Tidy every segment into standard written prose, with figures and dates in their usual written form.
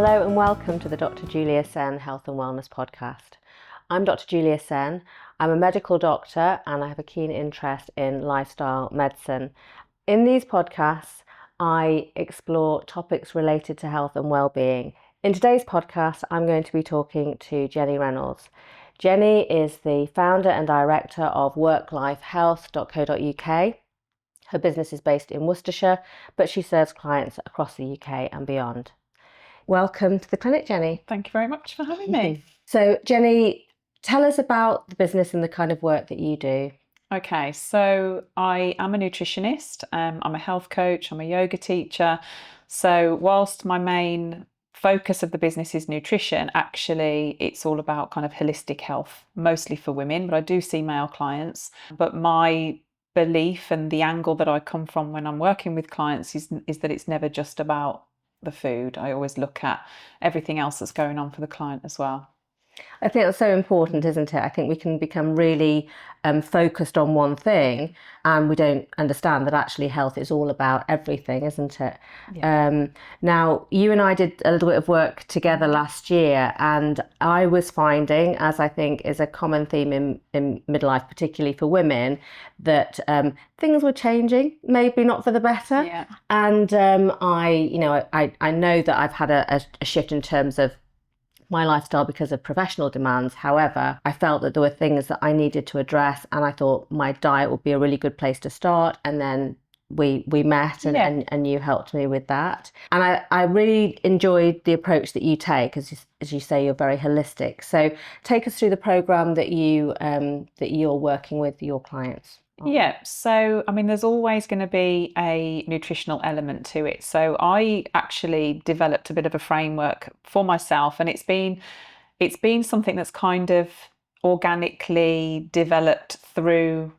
Hello and welcome to the Dr. Julia Sen Health and Wellness Podcast. I'm Dr. Julia Sen. I'm a medical doctor and I have a keen interest in lifestyle medicine. In these podcasts, I explore topics related to health and well-being. In today's podcast, I'm going to be talking to Jennie Reynolds. Jennie is the founder and director of worklifehealth.co.uk. Her business is based in Worcestershire, but she serves clients across the UK and beyond. Welcome to the clinic, Jennie. Thank you very much for having me. So, Jennie, tell us about the business and the kind of work that you do. Okay, so I am a nutritionist. I'm a health coach. I'm a yoga teacher. So whilst my main focus of the business is nutrition, actually it's all about kind of holistic health, mostly for women, but I do see male clients. But my belief and the angle that I come from when I'm working with clients is that it's never just about the food. I always look at everything else that's going on for the client as well. I think that's so important, isn't it? I think we can become really focused on one thing and we don't understand that actually health is all about everything, isn't it? Yeah. Now, you and I did a little bit of work together last year and I was finding, as I think is a common theme in midlife, particularly for women, that things were changing, maybe not for the better. Yeah. And I know that I've had a shift in terms of my lifestyle because of professional demands. However, I felt that there were things that I needed to address and I thought my diet would be a really good place to start. And then we met and you helped me with that. And I really enjoyed the approach that you take, as you say, you're very holistic. So take us through the program that you're working with your clients. Yeah, so I mean, there's always going to be a nutritional element to it. So I actually developed a bit of a framework for myself, and it's been something that's kind of organically developed through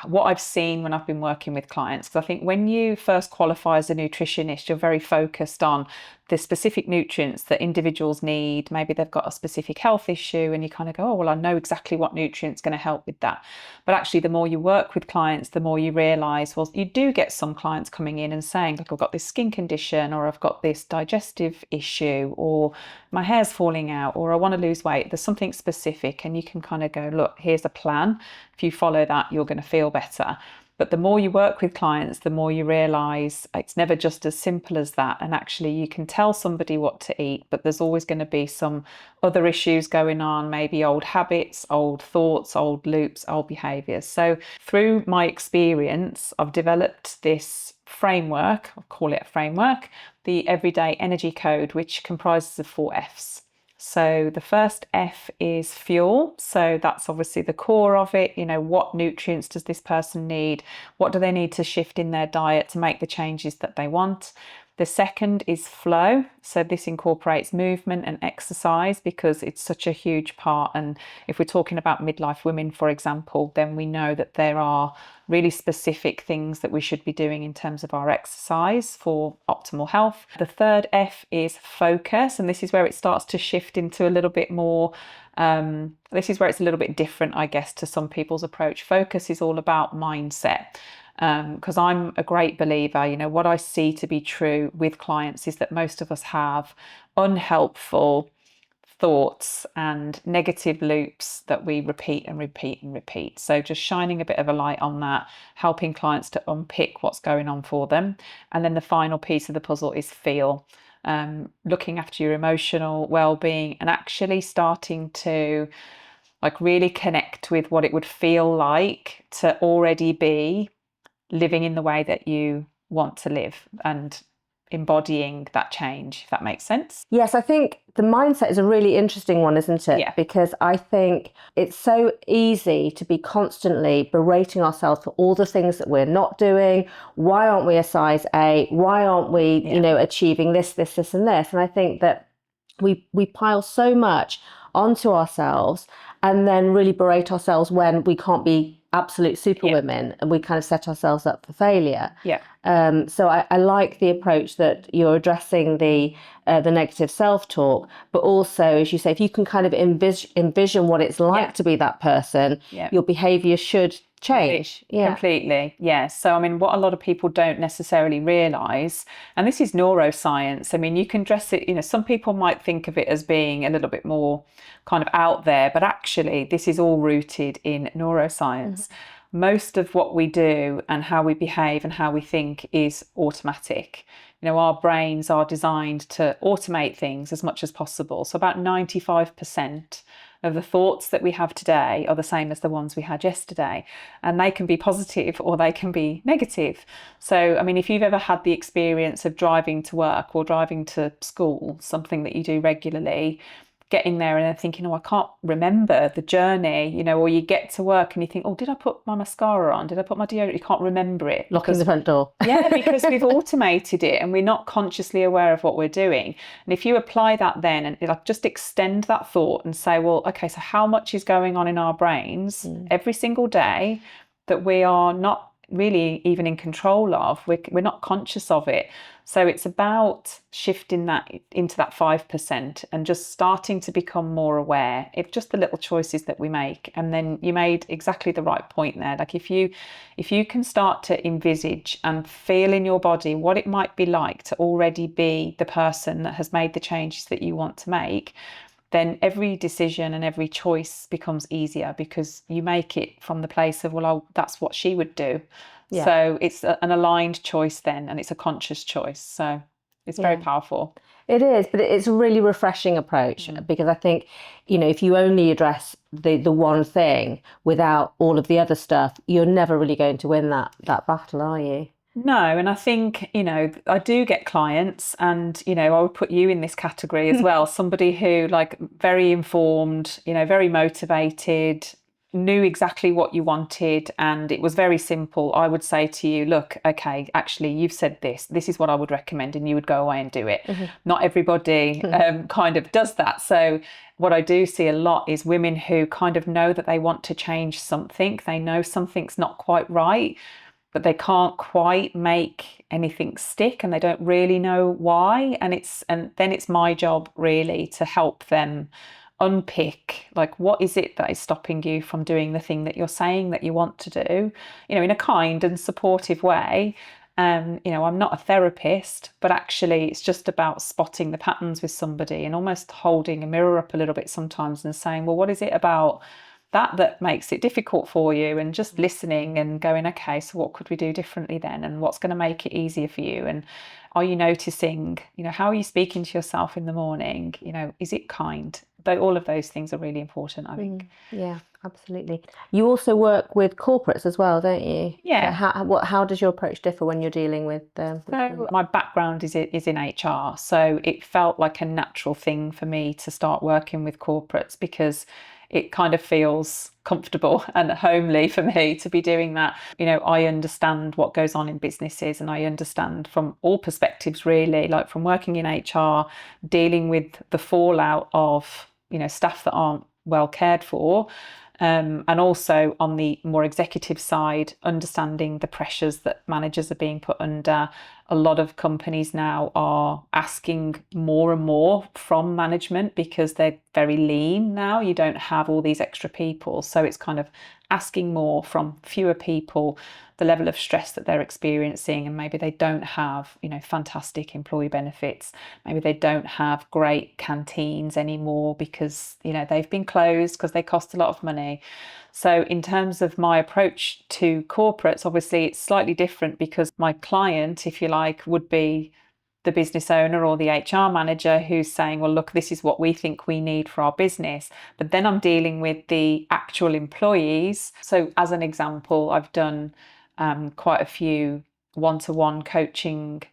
what I've seen when I've been working with clients. Because I think when you first qualify as a nutritionist, you're very focused on the specific nutrients that individuals need. Maybe they've got a specific health issue and you kind of go, oh, well, I know exactly what nutrient's going to help with that. But actually, the more you work with clients, the more you realise, well, you do get some clients coming in and saying, like, I've got this skin condition, or I've got this digestive issue, or my hair's falling out, or I want to lose weight. There's something specific and you can kind of go, look, here's a plan. If you follow that, you're going to feel better. But the more you work with clients, the more you realise it's never just as simple as that. And actually, you can tell somebody what to eat, but there's always going to be some other issues going on, maybe old habits, old thoughts, old loops, old behaviours. So through my experience, I've developed this framework, I'll call it a framework, the Everyday Energy Code, which comprises of 4 Fs. So the first F is fuel. So that's obviously the core of it. You know, what nutrients does this person need? What do they need to shift in their diet to make the changes that they want? The second is flow. So this incorporates movement and exercise because it's such a huge part. And if we're talking about midlife women, for example, then we know that there are really specific things that we should be doing in terms of our exercise for optimal health. The third F is focus. And this is where it starts to shift into a little bit more, this is where it's a little bit different, I guess, to some people's approach. Focus is all about mindset. Because I'm a great believer, you know, what I see to be true with clients is that most of us have unhelpful thoughts and negative loops that we repeat and repeat and repeat. So just shining a bit of a light on that, helping clients to unpick what's going on for them. And then the final piece of the puzzle is feel. Looking after your emotional well-being and actually starting to like really connect with what it would feel like to already be living in the way that you want to live and embodying that change, if that makes sense. Yes, I think the mindset is a really interesting one, isn't it? Yeah. Because I think it's so easy to be constantly berating ourselves for all the things that we're not doing. Why aren't we a size 8? Why aren't we, achieving this, and this? And I think that we pile so much onto ourselves and then really berate ourselves when we can't be absolute superwomen and we kind of set ourselves up for failure. So I like the approach that you're addressing the negative self-talk, but also, as you say, if you can kind of envision what it's like to be that person, your behaviour should change. Yeah. Completely. Yeah. So, I mean, what a lot of people don't necessarily realize, and this is neuroscience. I mean, you can dress it, some people might think of it as being a little bit more kind of out there, but actually, this is all rooted in neuroscience. Most of what we do and how we behave and how we think is automatic. Our brains are designed to automate things as much as possible. So, about 95% of the thoughts that we have today are the same as the ones we had yesterday, and they can be positive or they can be negative. So, I mean, if you've ever had the experience of driving to work or driving to school, something that you do regularly, getting there and then thinking, oh, I can't remember the journey, or you get to work and you think, oh, did I put my mascara on? Did I put my deodorant? You can't remember it. Locking the front door. Yeah, because we've automated it and we're not consciously aware of what we're doing. And if you apply that then and just extend that thought and say, well, okay, so how much is going on in our brains every single day that we are not really even in control of, we're not conscious of it. So it's about shifting that into that 5% and just starting to become more aware of just the little choices that we make. And then you made exactly the right point there. Like if you can start to envisage and feel in your body what it might be like to already be the person that has made the changes that you want to make, then every decision and every choice becomes easier because you make it from the place of, well, that's what she would do. Yeah. So it's an aligned choice then, and it's a conscious choice. So it's very powerful. It is, but it's a really refreshing approach because I think, if you only address the one thing without all of the other stuff, you're never really going to win that battle, are you? No, and I think, I do get clients and, I would put you in this category as well. Somebody who very informed, very motivated, knew exactly what you wanted, and it was very simple. I would say to you, look, okay, actually, you've said this is what I would recommend, and you would go away and do it. Not everybody kind of does that. So what I do see a lot is women who kind of know that they want to change something. They know something's not quite right, but they can't quite make anything stick and they don't really know why. And then it's my job really to help them unpick, what is it that is stopping you from doing the thing that you're saying that you want to do, in a kind and supportive way. I'm not a therapist, but actually it's just about spotting the patterns with somebody and almost holding a mirror up a little bit sometimes and saying, well, what is it about that makes it difficult for you? And just listening and going, okay, so what could we do differently then? And what's going to make it easier for you? And are you noticing, how are you speaking to yourself in the morning? Is it kind? Though all of those things are really important, I think. Yeah, absolutely. You also work with corporates as well, don't you? Yeah. So how does your approach differ when you're dealing with them? So my background is in HR, so it felt like a natural thing for me to start working with corporates because it kind of feels comfortable and homely for me to be doing that. I understand what goes on in businesses and I understand from all perspectives really, like from working in HR, dealing with the fallout of, staff that aren't well cared for. And also on the more executive side, understanding the pressures that managers are being put under. A lot of companies now are asking more and more from management because they're very lean now. You don't have all these extra people. So it's kind of asking more from fewer people, the level of stress that they're experiencing, and maybe they don't have, fantastic employee benefits. Maybe they don't have great canteens anymore because, they've been closed because they cost a lot of money. So in terms of my approach to corporates, obviously it's slightly different because my client, if you like, would be the business owner or the HR manager who's saying, well, look, this is what we think we need for our business. But then I'm dealing with the actual employees. So as an example, I've done quite a few one-to-one coaching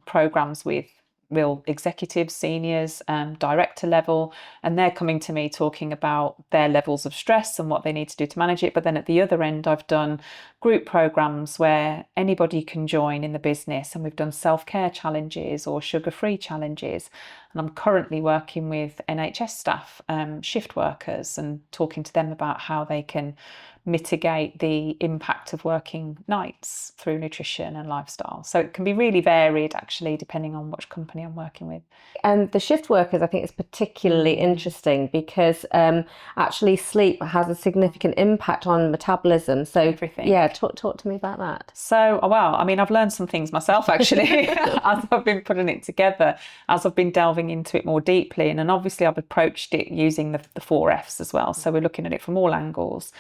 programs with real executives, seniors, director level, and they're coming to me talking about their levels of stress and what they need to do to manage it. But then at the other end, I've done group programs where anybody can join in the business, and we've done self-care challenges or sugar-free challenges. And I'm currently working with NHS staff, shift workers, and talking to them about how they can mitigate the impact of working nights through nutrition and lifestyle. So it can be really varied, actually, depending on which company I'm working with. And the shift workers, I think, is particularly interesting because actually sleep has a significant impact on metabolism. So, Everything. yeah, talk to me about that. So, well, I mean, I've learned some things myself, actually, as I've been putting it together, as I've been delving into it more deeply. And then obviously I've approached it using the 4Fs as well. So we're looking at it from all angles.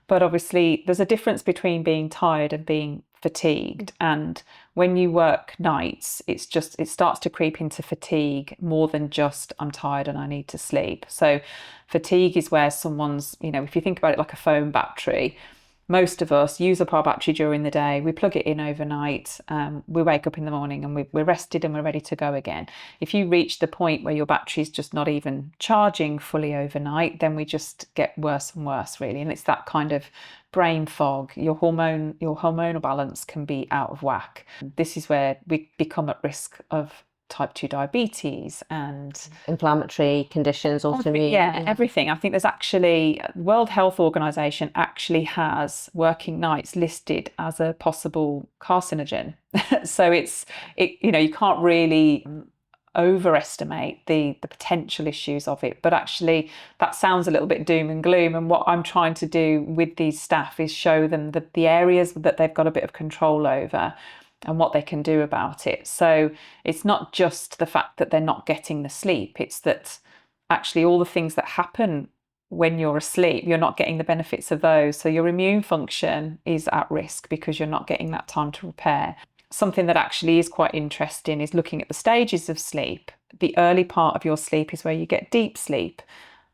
But obviously there's a difference between being tired and being fatigued. And when you work nights, it starts to creep into fatigue more than just I'm tired and I need to sleep. So fatigue is where someone's, if you think about it like a phone battery, most of us use up our battery during the day. We plug it in overnight. We wake up in the morning and we're rested and we're ready to go again. If you reach the point where your battery's just not even charging fully overnight, then we just get worse and worse, really. And it's that kind of brain fog. Your hormonal balance can be out of whack. This is where we become at risk of type 2 diabetes and inflammatory conditions, autoimmune. Yeah, everything. I think there's actually World Health Organization actually has working nights listed as a possible carcinogen. So you can't really overestimate the potential issues of it, but actually that sounds a little bit doom and gloom. And what I'm trying to do with these staff is show them the areas that they've got a bit of control over and what they can do about it. So it's not just the fact that they're not getting the sleep, it's that actually all the things that happen when you're asleep, you're not getting the benefits of those. So your immune function is at risk because you're not getting that time to repair. Something that actually is quite interesting is looking at the stages of sleep. The early part of your sleep is where you get deep sleep.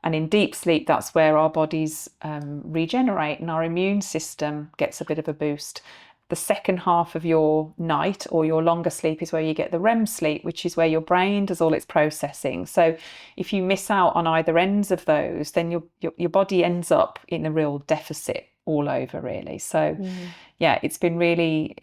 And in deep sleep, that's where our bodies regenerate and our immune system gets a bit of a boost. The second half of your night or your longer sleep is where you get the REM sleep, which is where your brain does all its processing. So if you miss out on either ends of those, then your body ends up in a real deficit all over, really. So yeah, it's been really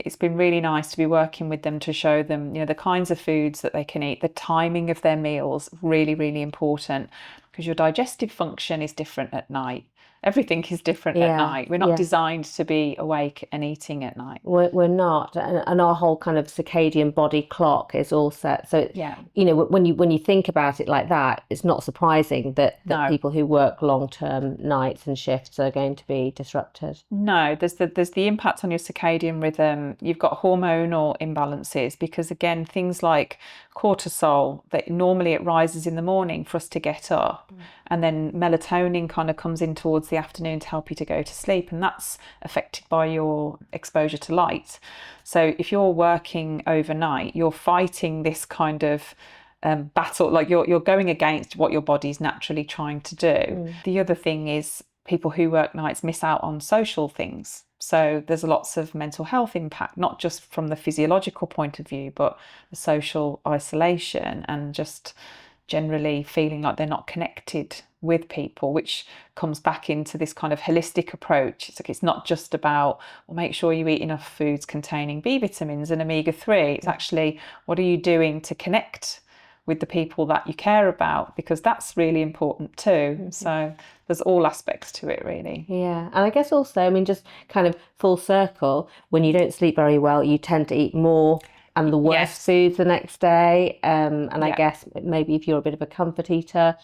nice to be working with them to show them, the kinds of foods that they can eat, the timing of their meals, really, really important, because your digestive function is different at night. Everything is different at night. We're not designed to be awake and eating at night. We're not, and our whole kind of circadian body clock is all set. So when you think about it like that, it's not surprising that people who work long-term nights and shifts are going to be disrupted. No, there's the impact on your circadian rhythm. You've got hormonal imbalances because, again, things like cortisol, that normally it rises in the morning for us to get up, and then melatonin kind of comes in towards the afternoon to help you to go to sleep, and that's affected by your exposure to light. So if you're working overnight, you're fighting this kind of battle, like you're going against what your body's naturally trying to do. The other thing is people who work nights miss out on social things. So there's lots of mental health impact, not just from the physiological point of view, but the social isolation and just generally feeling like they're not connected with people, which comes back into this kind of holistic approach. It's like, it's not just about, well, make sure you eat enough foods containing B vitamins and omega-3. It's actually, what are you doing to connect with the people that you care about, because that's really important too. So there's all aspects to it, really. Yeah, and I guess also, I mean, just kind of full circle, when you don't sleep very well, you tend to eat more and the worst foods the next day. And I guess maybe if you're a bit of a comfort eater,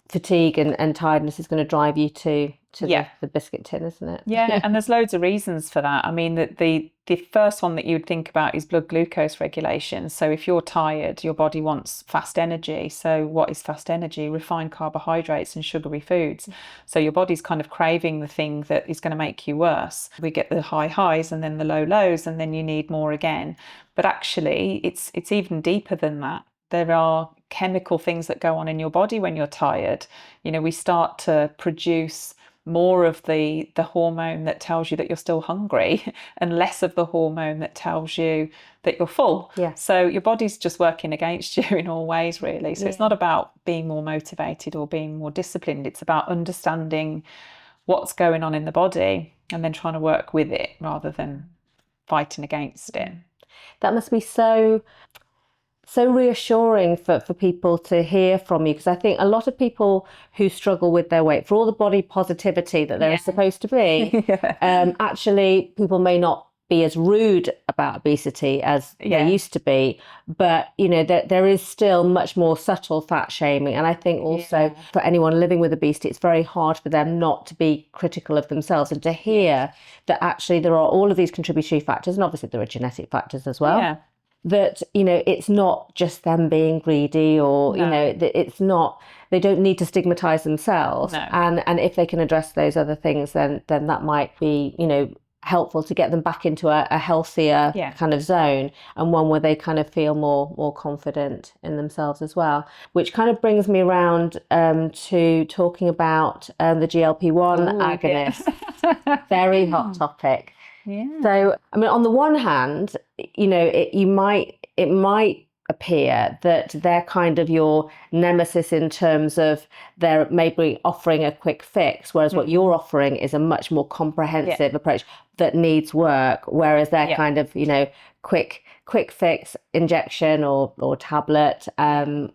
fatigue and tiredness is going to drive you to the biscuit tin, isn't it? Yeah, and there's loads of reasons for that. I mean, the first one that you would think about is blood glucose regulation. So if you're tired, your body wants fast energy. So what is fast energy? Refined carbohydrates and sugary foods. So your body's kind of craving the thing that is going to make you worse. We get the high highs and then the low lows, and then you need more again. But actually, it's even deeper than that. There are chemical things that go on in your body when you're tired. We start to produce more of the hormone that tells you that you're still hungry and less of the hormone that tells you that you're full. Yeah. So your body's just working against you in all ways, really. So it's not about being more motivated or being more disciplined. It's about understanding what's going on in the body and then trying to work with it rather than fighting against it. That must be so so reassuring for people to hear from you, because I think a lot of people who struggle with their weight, for all the body positivity that there is supposed to be, actually people may not be as rude about obesity as they used to be, but there is still much more subtle fat shaming. And I think also for anyone living with obesity, it's very hard for them not to be critical of themselves, and to hear that actually there are all of these contributory factors, and obviously there are genetic factors as well, that it's not just them being greedy, or it's not, they don't need to stigmatize themselves. And if they can address those other things, then that might be helpful to get them back into a healthier kind of zone, and one where they kind of feel more confident in themselves as well. Which kind of brings me around to talking about the GLP-1 agonist. Very hot topic. So, I mean, on the one hand, it might appear that they're kind of your nemesis in terms of they're maybe offering a quick fix, whereas what you're offering is a much more comprehensive approach that needs work, whereas they're kind of quick fix injection or tablet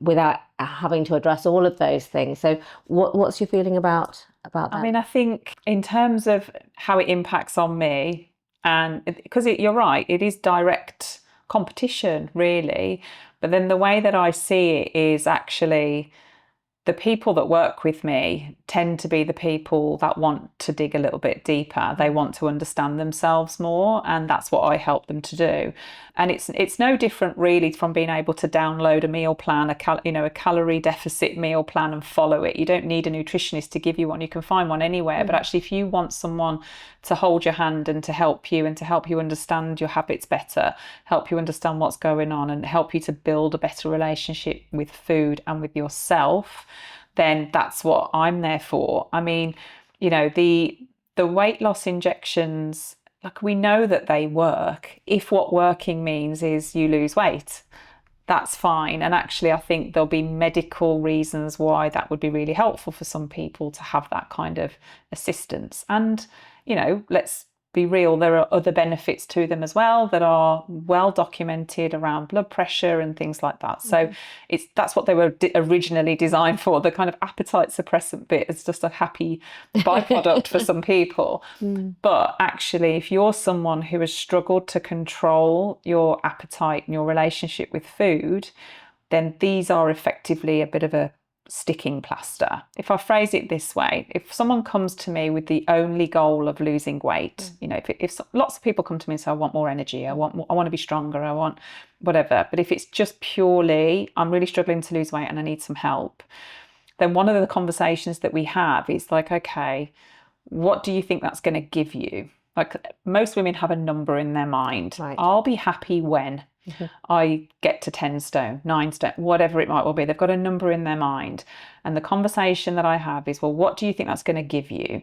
without having to address all of those things. So what's your feeling about that? I mean, I think in terms of how it impacts on me, and because you're right, it is direct competition really, but then the way that I see it is actually the people that work with me tend to be the people that want to dig a little bit deeper. They want to understand themselves more, and that's what I help them to do. And it's no different really from being able to download a meal plan, a calorie deficit meal plan, and follow it. You don't need a nutritionist to give you one. You can find one anywhere. But actually, if you want someone to hold your hand and to help you understand your habits better, help you understand what's going on, and help you to build a better relationship with food and with yourself, then that's what I'm there for. I mean, the weight loss injections, like, we know that they work. If what working means is you lose weight, that's fine. And actually, I think there'll be medical reasons why that would be really helpful for some people to have that kind of assistance. And, let's be real, there are other benefits to them as well that are well documented around blood pressure and things like that. So that's what they were originally designed for. The kind of appetite suppressant bit is just a happy byproduct for some people. But actually, if you're someone who has struggled to control your appetite and your relationship with food, then these are effectively a bit of a sticking plaster. If I phrase it this way, if someone comes to me with the only goal of losing weight, if lots of people come to me and say, I want more energy, I want to be stronger, I want whatever, but if it's just purely, I'm really struggling to lose weight and I need some help, then one of the conversations that we have is like, okay, what do you think that's going to give you? Like, most women have a number in their mind. I'll be happy when I get to 10 stone, 9 stone, whatever it might well be. They've got a number in their mind. And the conversation that I have is, well, what do you think that's going to give you?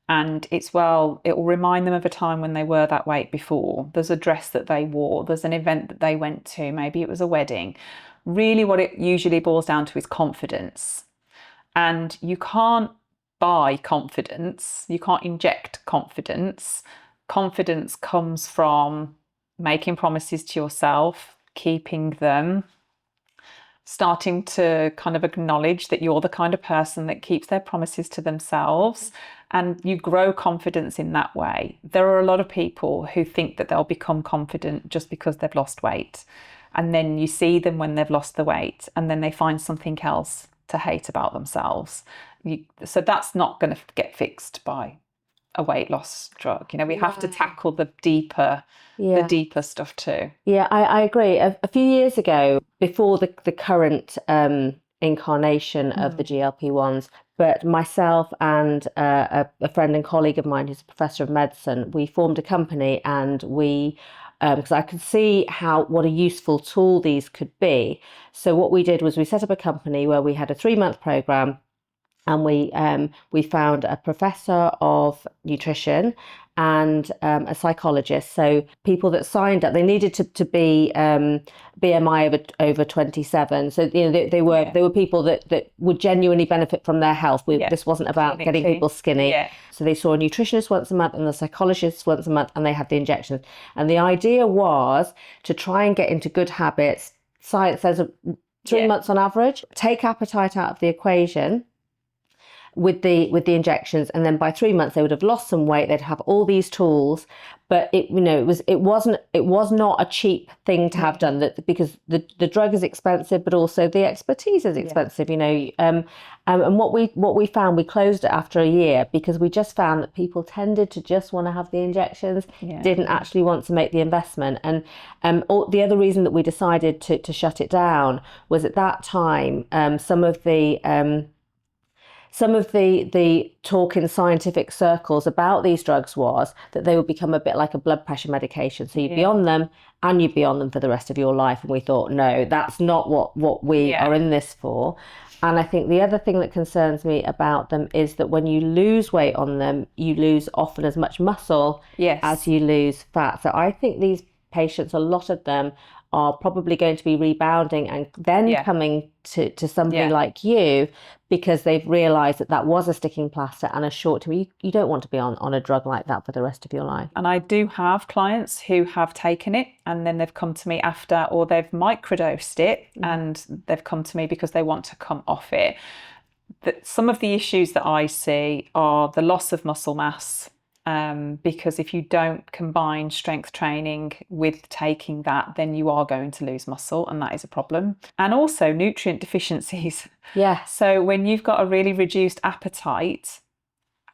And it's, well, it will remind them of a time when they were that weight before. There's a dress that they wore. There's an event that they went to. Maybe it was a wedding. Really, what it usually boils down to is confidence. And you can't buy confidence. You can't inject confidence. Confidence comes from making promises to yourself, keeping them, starting to kind of acknowledge that you're the kind of person that keeps their promises to themselves, and you grow confidence in that way. There are a lot of people who think that they'll become confident just because they've lost weight, and then you see them when they've lost the weight and then they find something else to hate about themselves. So that's not going to get fixed by a weight loss drug. We have to tackle the deeper stuff too. Yeah, I agree. A few years ago, before the current incarnation of the GLP-1s, but myself and a friend and colleague of mine who's a professor of medicine, we formed a company, and we because I could see what a useful tool these could be. So what we did was we set up a company where we had a 3-month program. And we found a professor of nutrition and a psychologist. So people that signed up, they needed to be BMI over 27. So they were people that would genuinely benefit from their health. This wasn't about getting people skinny. So they saw a nutritionist once a month and the psychologist once a month, and they had the injections. And the idea was to try and get into good habits science says 3 months on average. Take appetite out of the equation with the injections, and then by 3 months they would have lost some weight. They'd have all these tools, but it was not a cheap thing to have done, that because the drug is expensive, but also the expertise is expensive. And what we found, we closed it after a year because we just found that people tended to just want to have the injections, didn't actually want to make the investment. And the other reason that we decided to shut it down was at that time some of the talk in scientific circles about these drugs was that they would become a bit like a blood pressure medication. So you'd be on them and you'd be on them for the rest of your life. And we thought, no, that's not what we are in this for. And I think the other thing that concerns me about them is that when you lose weight on them, you lose often as much muscle as you lose fat. So I think these patients, a lot of them, are probably going to be rebounding and then coming to somebody like you because they've realised that was a sticking plaster and a short term. You don't want to be on a drug like that for the rest of your life. And I do have clients who have taken it and then they've come to me after, or they've microdosed it and they've come to me because they want to come off it. Some of the issues that I see are the loss of muscle mass, because if you don't combine strength training with taking that, then you are going to lose muscle, and that is a problem. And also nutrient deficiencies. Yeah. So when you've got a really reduced appetite,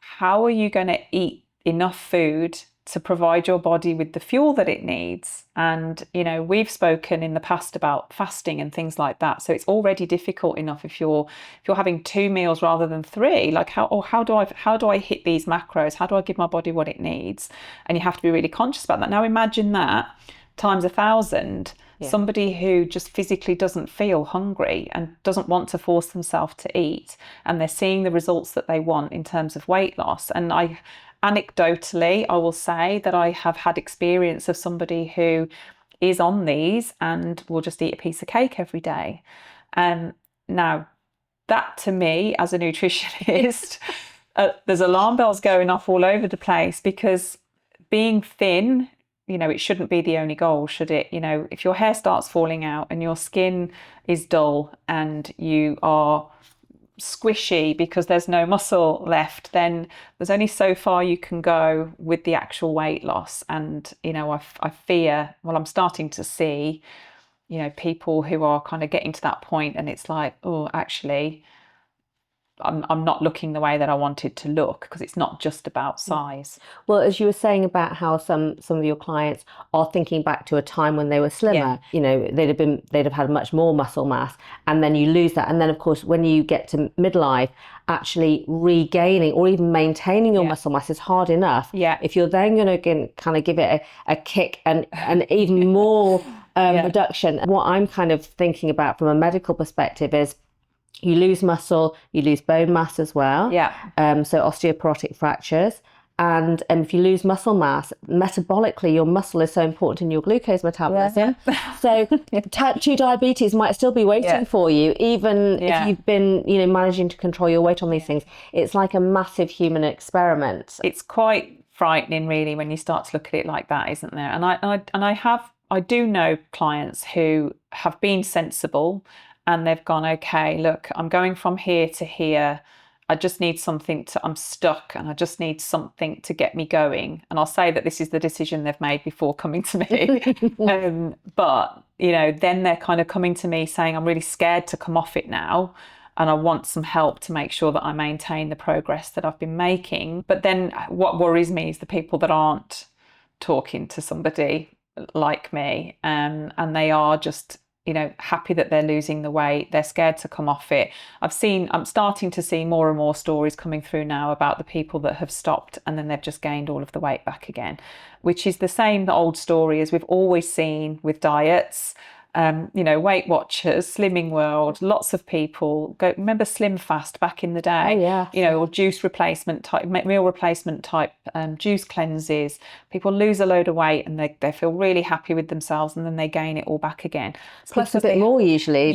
how are you going to eat enough food to provide your body with the fuel that it needs? And we've spoken in the past about fasting and things like that, so it's already difficult enough if you're having 2 meals rather than 3. Like how do I hit these macros? How do I give my body what it needs? And you have to be really conscious about that. Now imagine that times 1,000. Somebody who just physically doesn't feel hungry and doesn't want to force themselves to eat, and they're seeing the results that they want in terms of weight loss. And anecdotally, I will say that I have had experience of somebody who is on these and will just eat a piece of cake every day. Now, that to me, as a nutritionist, there's alarm bells going off all over the place, because being thin, it shouldn't be the only goal, should it? If your hair starts falling out and your skin is dull and you are squishy because there's no muscle left, then there's only so far you can go with the actual weight loss. And I fear, I'm starting to see people who are kind of getting to that point, and it's like, oh, actually I'm not looking the way that I wanted to look, because it's not just about size. Well, as you were saying about how some of your clients are thinking back to a time when they were slimmer, they'd have had much more muscle mass, and then you lose that. And then of course, when you get to midlife, actually regaining or even maintaining your muscle mass is hard enough. If you're then going to kind of give it a kick and even more reduction. What I'm kind of thinking about from a medical perspective is, you lose muscle, you lose bone mass as well. So osteoporotic fractures. And if you lose muscle mass, metabolically, your muscle is so important in your glucose metabolism. So type 2 diabetes might still be waiting for you, even if you've been, managing to control your weight on these things. It's like a massive human experiment. It's quite frightening, really, when you start to look at it like that, isn't there? And I do know clients who have been sensible, and they've gone, okay, look, I'm going from here to here. I just need something I'm stuck, and I just need something to get me going. And I'll say that this is the decision they've made before coming to me. But, then they're kind of coming to me saying, I'm really scared to come off it now, and I want some help to make sure that I maintain the progress that I've been making. But then what worries me is the people that aren't talking to somebody like me, and they are just happy that they're losing the weight. They're scared to come off it. I'm starting to see more and more stories coming through now about the people that have stopped and then they've just gained all of the weight back again, which is the same old story as we've always seen with diets. Weight Watchers, Slimming World, lots of people remember Slim Fast back in the day, or juice replacement type, meal replacement type juice cleanses. People lose a load of weight and they feel really happy with themselves, and then they gain it all back again. Plus a bit more usually.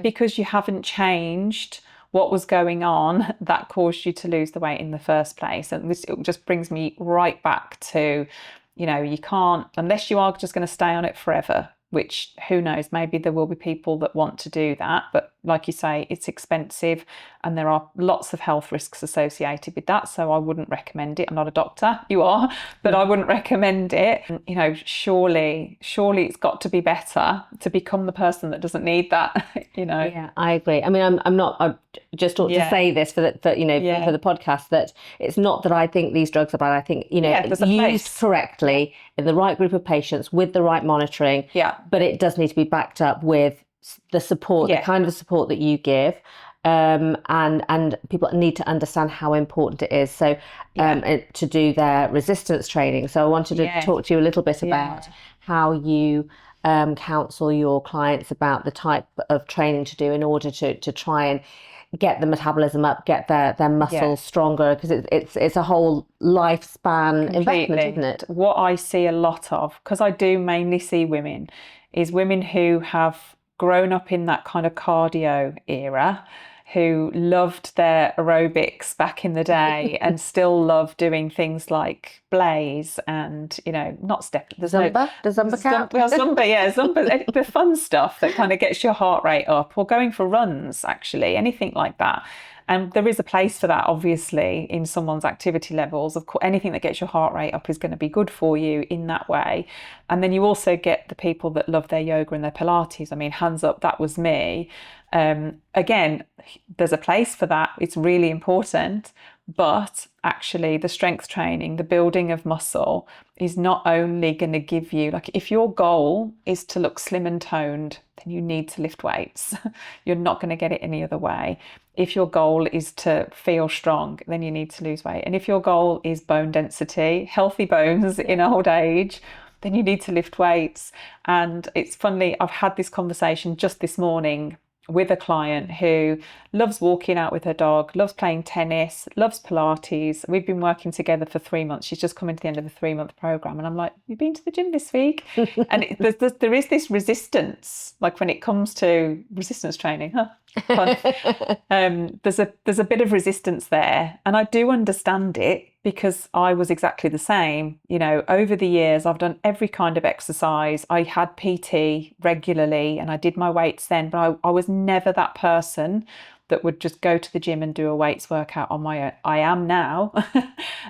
Because you haven't changed what was going on that caused you to lose the weight in the first place. And it just brings me right back to, you can't, unless you are just going to stay on it forever, which who knows, maybe there will be people that want to do that. But like you say, it's expensive and there are lots of health risks associated with that. So I wouldn't recommend it. I'm not a doctor, you are, but I wouldn't recommend it. You know, surely it's got to be better to become the person that doesn't need that, you know. Yeah, I agree. I mean, I just ought to say this for the podcast, that it's not that I think these drugs are bad. I think, used correctly in the right group of patients with the right monitoring. Yeah. But it does need to be backed up with the support, the kind of support that you give. And people need to understand how important it is. So to do their resistance training. So I wanted to talk to you a little bit about how you counsel your clients about the type of training to do in order to try and get the metabolism up, get their muscles stronger, because it's a whole lifespan investment, isn't it? What I see a lot of, because I do mainly see women, is women who have grown up in that kind of cardio era, who loved their aerobics back in the day and still love doing things like blaze and, not step. Zumba? Does Zumba count? Well, Zumba, the fun stuff that kind of gets your heart rate up, or going for runs, actually, anything like that. And there is a place for that, obviously, in someone's activity levels. Of course, anything that gets your heart rate up is going to be good for you in that way. And then you also get the people that love their yoga and their Pilates. I mean, hands up, that was me. Again, there's a place for that. It's really important. But actually, the strength training, the building of muscle, is not only going to give you, like, if your goal is to look slim and toned, then you need to lift weights. You're not going to get it any other way. If your goal is to feel strong, then you need to lose weight. And if your goal is bone density, healthy bones in old age, then you need to lift weights. And it's funny, I've had this conversation just this morning with a client who loves walking out with her dog, loves playing tennis, loves Pilates. We've been working together for 3 months. She's just coming to the end of a 3-month program. And I'm like, you've been to the gym this week? And there is this resistance, like when it comes to resistance training, fun. There's a bit of resistance there. And I do understand it, because I was exactly the same. Over the years, I've done every kind of exercise. I had PT regularly and I did my weights then, but I was never that person that would just go to the gym and do a weights workout on my own. I am now.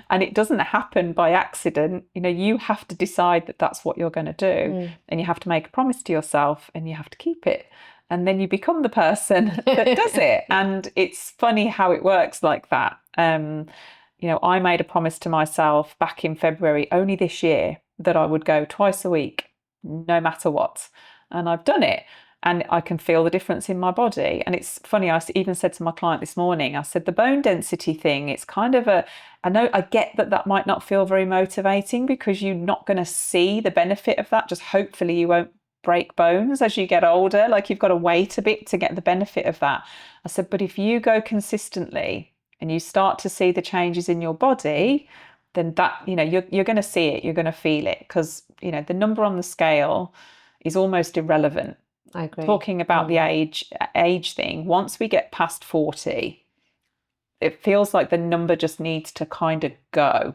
And it doesn't happen by accident. You have to decide that that's what you're going to do. And you have to make a promise to yourself and you have to keep it. And then you become the person that does it. And it's funny how it works like that. I made a promise to myself back in February, only this year, that I would go twice a week, no matter what. And I've done it. And I can feel the difference in my body. And it's funny, I even said to my client this morning, I said, the bone density thing, it's kind of I know I get that might not feel very motivating, because you're not going to see the benefit of that. Just hopefully you won't break bones as you get older. Like, you've got to wait a bit to get the benefit of that. I said, but if you go consistently and you start to see the changes in your body, then that, you're going to see it, you're going to feel it, because, the number on the scale is almost irrelevant. I agree. Talking about the age thing, once we get past 40, it feels like the number just needs to kind of go,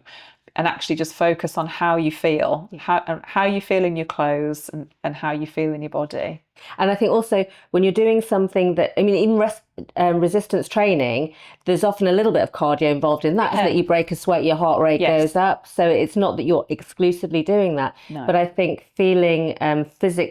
and actually just focus on how you feel, how you feel in your clothes and how you feel in your body. And I think also when you're doing something that, even resistance training, there's often a little bit of cardio involved in that, isn't it? You break a sweat, your heart rate goes up. So it's not that you're exclusively doing that. No. But I think feeling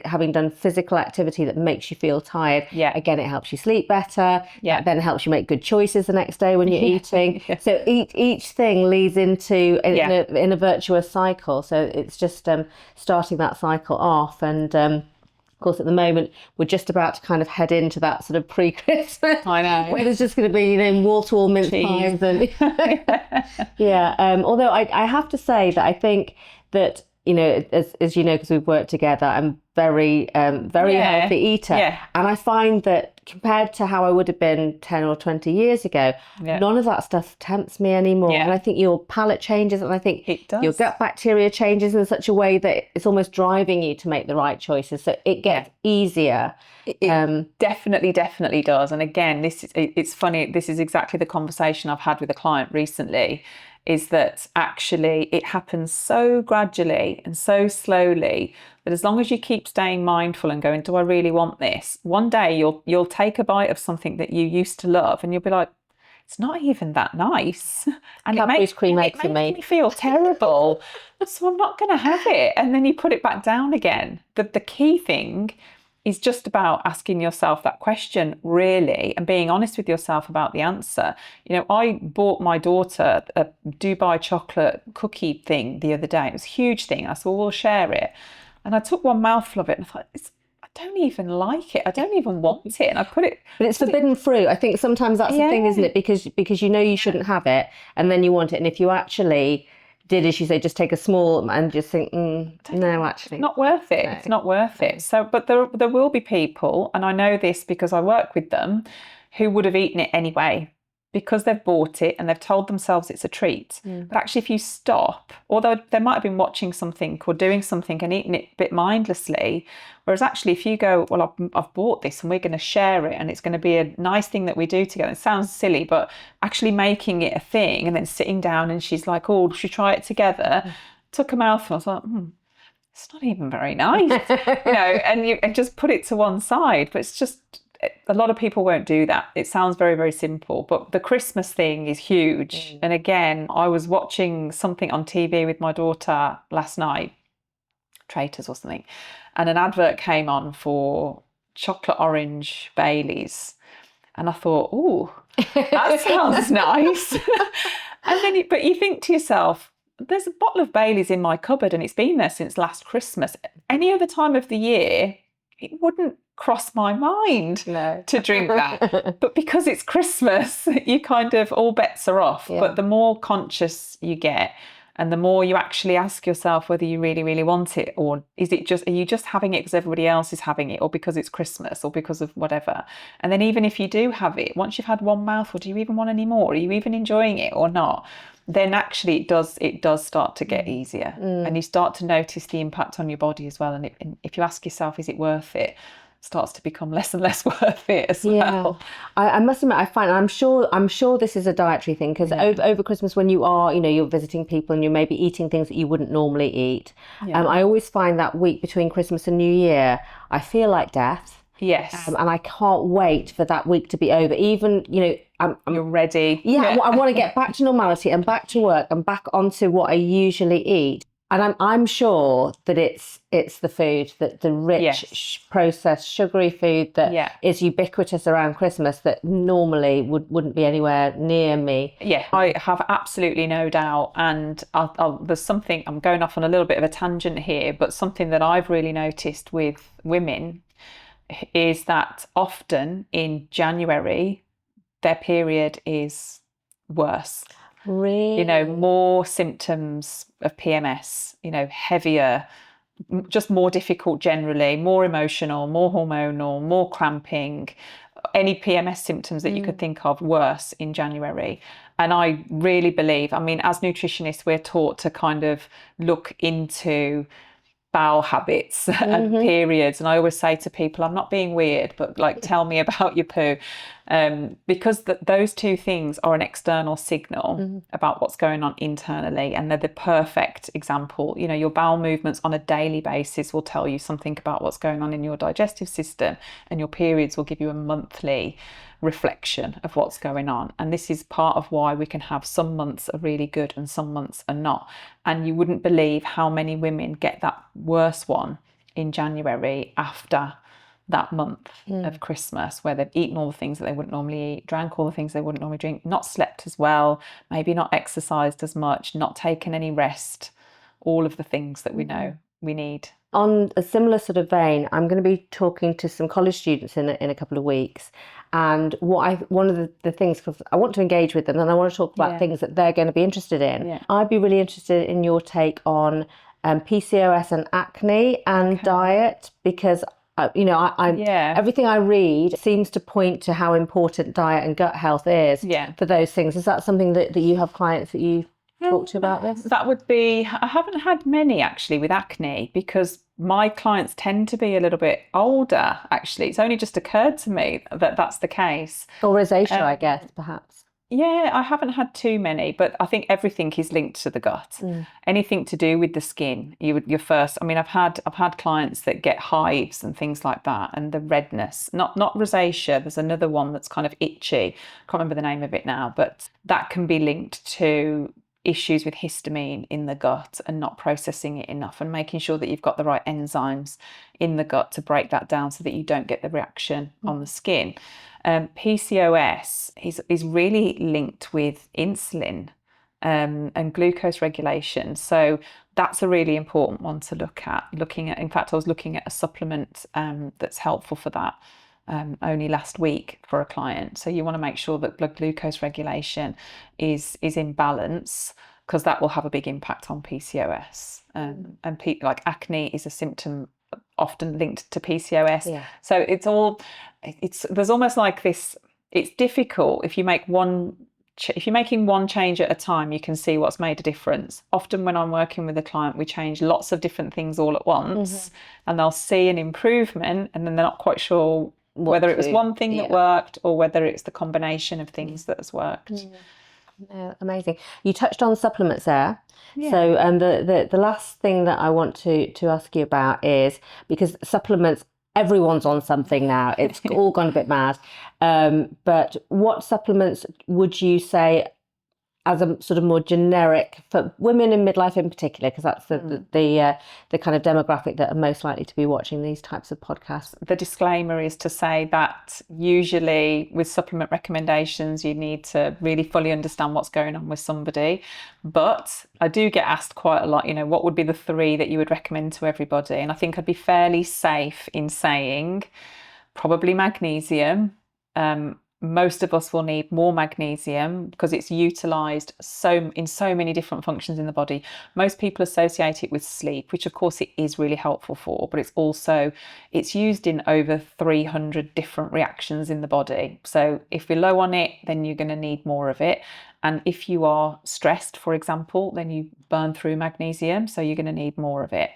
having done physical activity that makes you feel tired, again, it helps you sleep better. That then helps you make good choices the next day when you're eating. So each thing leads into in a virtuous cycle. So it's just starting that cycle off. And of course, at the moment, we're just about to kind of head into that sort of pre-Christmas. I know. Where there's just going to be, wall-to-wall mince pies. And although I have to say that I think that, as you know, because we've worked together, I'm very healthy eater. And I find that compared to how I would have been 10 or 20 years ago, none of that stuff tempts me anymore. And I think your palate changes, and I think your gut bacteria changes in such a way that it's almost driving you to make the right choices. So it gets easier. It definitely does. And again, it's funny, this is exactly the conversation I've had with a client recently. is that actually it happens so gradually and so slowly that as long as you keep staying mindful and going, do I really want this? One day you'll take a bite of something that you used to love and you'll be like, it's not even that nice. And Cadbury's cream it eggs makes me feel terrible. So I'm not going to have it. And then you put it back down again. The key thing is just about asking yourself that question, really, and being honest with yourself about the answer. I bought my daughter a Dubai chocolate cookie thing the other day. It was a huge thing. I said, well, we'll share it. And I took one mouthful of it and I thought, I don't even like it. I don't even want it. And I put it... But it's forbidden fruit. I think sometimes that's the thing, isn't it? Because you shouldn't have it and then you want it. And if you actually did, as you say, just take a small and just think, no, actually. It's not worth it. No. It's not worth it. So, but there will be people, and I know this because I work with them, who would have eaten it anyway because they've bought it and they've told themselves it's a treat. But actually, if you stop, although they might have been watching something or doing something and eating it a bit mindlessly, whereas actually if you go, well, I've bought this and we're going to share it and it's going to be a nice thing that we do together. It sounds silly, but actually making it a thing and then sitting down and she's like, oh, should we try it together? Took a mouthful. I was like, it's not even very nice, and just put it to one side. But it's just, a lot of people won't do that. It sounds very, very simple, but the Christmas thing is huge. And again, I was watching something on TV with my daughter last night, Traitors or something, and an advert came on for chocolate orange Baileys. And I thought, oh, that sounds nice. But you think to yourself, there's a bottle of Baileys in my cupboard and it's been there since last Christmas. Any other time of the year, it wouldn't cross my mind to drink that. But because it's Christmas, you kind of, all bets are off. Yeah. But the more conscious you get and the more you actually ask yourself whether you really, really want it, or are you just having it because everybody else is having it, or because it's Christmas, or because of whatever. And then even if you do have it, once you've had one mouthful, do you even want any more? Are you even enjoying it or not? Then actually it does start to get easier, and you start to notice the impact on your body as well. And if you ask yourself, is it worth it? Starts to become less and less worth it as well. I must admit, I find, I'm sure this is a dietary thing, because over Christmas, when you are, you're visiting people and you're maybe eating things that you wouldn't normally eat. I always find that week between Christmas and New Year, I feel like death. Yes. And I can't wait for that week to be over. Even, you're ready. Yeah, I want to get back to normality and back to work and back onto what I usually eat. And I'm sure that it's the food, that the rich, processed, sugary food that is ubiquitous around Christmas that normally wouldn't be anywhere near me. Yeah, I have absolutely no doubt. And there's something, I'm going off on a little bit of a tangent here, but something that I've really noticed with women is that often in January, their period is worse. Really? More symptoms of PMS, heavier, just more difficult generally, more emotional, more hormonal, more cramping, any PMS symptoms that you could think of worse in January. And I really believe, as nutritionists, we're taught to kind of look into bowel habits and periods, and I always say to people, I'm not being weird, but tell me about your poo, because those two things are an external signal about what's going on internally, and they're the perfect example. Your bowel movements on a daily basis will tell you something about what's going on in your digestive system, and your periods will give you a monthly reflection of what's going on. And this is part of why we can have some months are really good and some months are not. And you wouldn't believe how many women get that worse one in January after that month of Christmas, where they've eaten all the things that they wouldn't normally eat, drank all the things they wouldn't normally drink, not slept as well, maybe not exercised as much, not taken any rest, all of the things that we know we need. On a similar sort of vein, I'm going to be talking to some college students in a couple of weeks. And one of the things, because I want to engage with them and I want to talk about things that they're going to be interested in. Yeah. I'd be really interested in your take on PCOS and acne and diet, because everything I read seems to point to how important diet and gut health is for those things. Is that something that you have clients that you talk to about this? That would be, I haven't had many actually with acne, because my clients tend to be a little bit older actually. It's only just occurred to me that that's the case. Or rosacea, I guess, perhaps. Yeah, I haven't had too many, but I think everything is linked to the gut. Anything to do with the skin, you're first. I mean, I've had clients that get hives and things like that, and the redness. Not rosacea. There's another one that's kind of itchy. Can't remember the name of it now, but that can be linked to issues with histamine in the gut and not processing it enough, and making sure that you've got the right enzymes in the gut to break that down so that you don't get the reaction on the skin. PCOS is really linked with insulin and glucose regulation. So that's a really important one to look at. In fact, I was looking at a supplement that's helpful for that only last week for a client. So you want to make sure that blood glucose regulation is in balance, because that will have a big impact on PCOS. And like acne is a symptom often linked to PCOS. Yeah. So there's almost like this. It's difficult if you're making one change at a time, you can see what's made a difference. Often when I'm working with a client, we change lots of different things all at once, and they'll see an improvement, and then they're not quite sure whether it was one thing that worked or whether it's the combination of things that has worked. No, amazing. You touched on supplements there. Yeah. So the last thing that I want to ask you about is, because supplements, everyone's on something now. It's all gone a bit mad. But what supplements would you say, as a sort of more generic, for women in midlife in particular, because that's the kind of demographic that are most likely to be watching these types of podcasts? The disclaimer is to say that usually with supplement recommendations, you need to really fully understand what's going on with somebody. But I do get asked quite a lot, what would be the 3 that you would recommend to everybody? And I think I'd be fairly safe in saying probably magnesium. Most of us will need more magnesium because it's utilised in so many different functions in the body. Most people associate it with sleep, which of course it is really helpful for, but it's used in over 300 different reactions in the body. So if you're low on it, then you're going to need more of it. And if you are stressed, for example, then you burn through magnesium, so you're going to need more of it.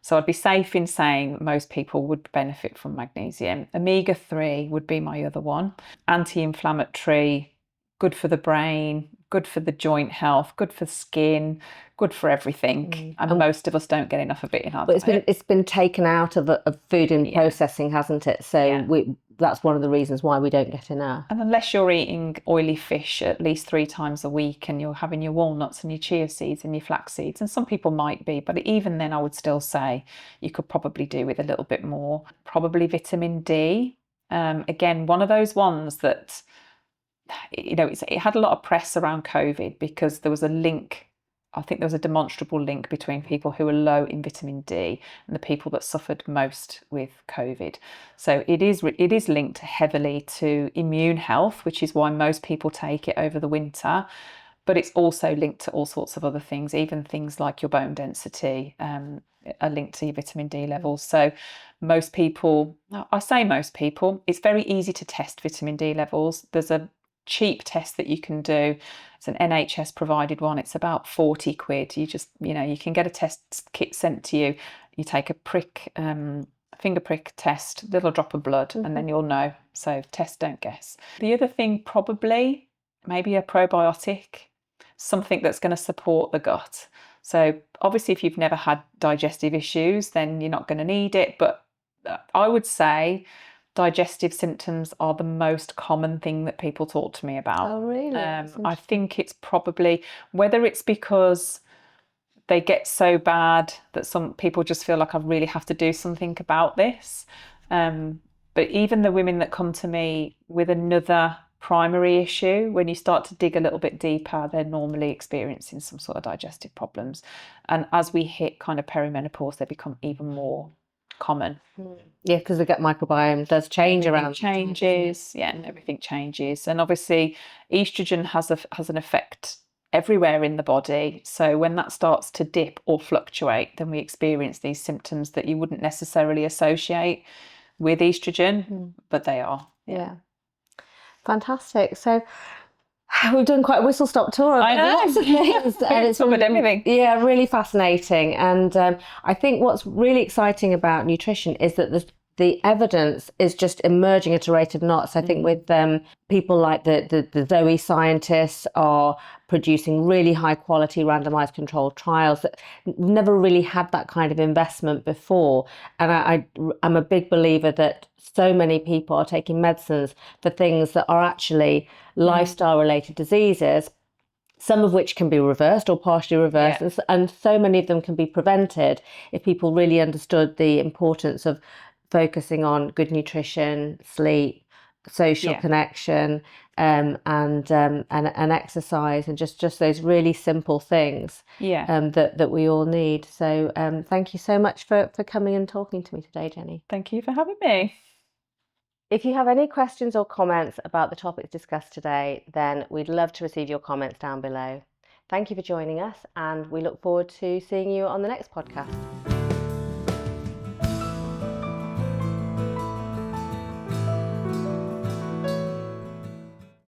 So I'd be safe in saying most people would benefit from magnesium. Omega-3 would be my other one. Anti-inflammatory, good for the brain, good for the joint health, good for skin, good for everything. And most of us don't get enough of it in our diet. But it's been taken out of food and processing, hasn't it? So that's one of the reasons why we don't get enough. And unless you're eating oily fish at least 3 times a week, and you're having your walnuts and your chia seeds and your flax seeds, and some people might be, but even then I would still say you could probably do with a little bit more. Probably vitamin D. Again, one of those ones that, it had a lot of press around COVID because there was a link. I think there was a demonstrable link between people who were low in vitamin D and the people that suffered most with COVID. So it is linked heavily to immune health, which is why most people take it over the winter. But it's also linked to all sorts of other things, even things like your bone density are linked to your vitamin D levels. So most people, it's very easy to test vitamin D levels. There's a cheap test that you can do. It's an NHS provided one. It's about 40 quid. You just, you can get a test kit sent to you. You take a finger prick test, little drop of blood, and then you'll know. So test, don't guess. The other thing, probably maybe a probiotic, something that's going to support the gut. So obviously if you've never had digestive issues, then you're not going to need it. But I would say digestive symptoms are the most common thing that people talk to me about. Oh, really? I think it's probably, whether it's because they get so bad that some people just feel like I really have to do something about this. But even the women that come to me with another primary issue, when you start to dig a little bit deeper, they're normally experiencing some sort of digestive problems. And as we hit kind of perimenopause, they become even more common. Yeah, because the gut microbiome does change around. Changes, and everything changes. And obviously estrogen has an effect everywhere in the body. So when that starts to dip or fluctuate, then we experience these symptoms that you wouldn't necessarily associate with estrogen, but they are. Yeah. Fantastic. So we've done quite a whistle-stop tour of lots of things. And it's covered everything. Yeah, really fascinating. And I think what's really exciting about nutrition is that there's the evidence is just emerging at a rate of knots. I think with people like the Zoe scientists are producing really high quality randomized controlled trials that never really had that kind of investment before. And I'm a big believer that so many people are taking medicines for things that are actually lifestyle related diseases, some of which can be reversed or partially reversed, and so many of them can be prevented if people really understood the importance of focusing on good nutrition, sleep, social connection, and exercise, and just those really simple things that we all need. So thank you so much for coming and talking to me today, Jennie. Thank you for having me. If you have any questions or comments about the topics discussed today, then we'd love to receive your comments down below. Thank you for joining us, and we look forward to seeing you on the next podcast.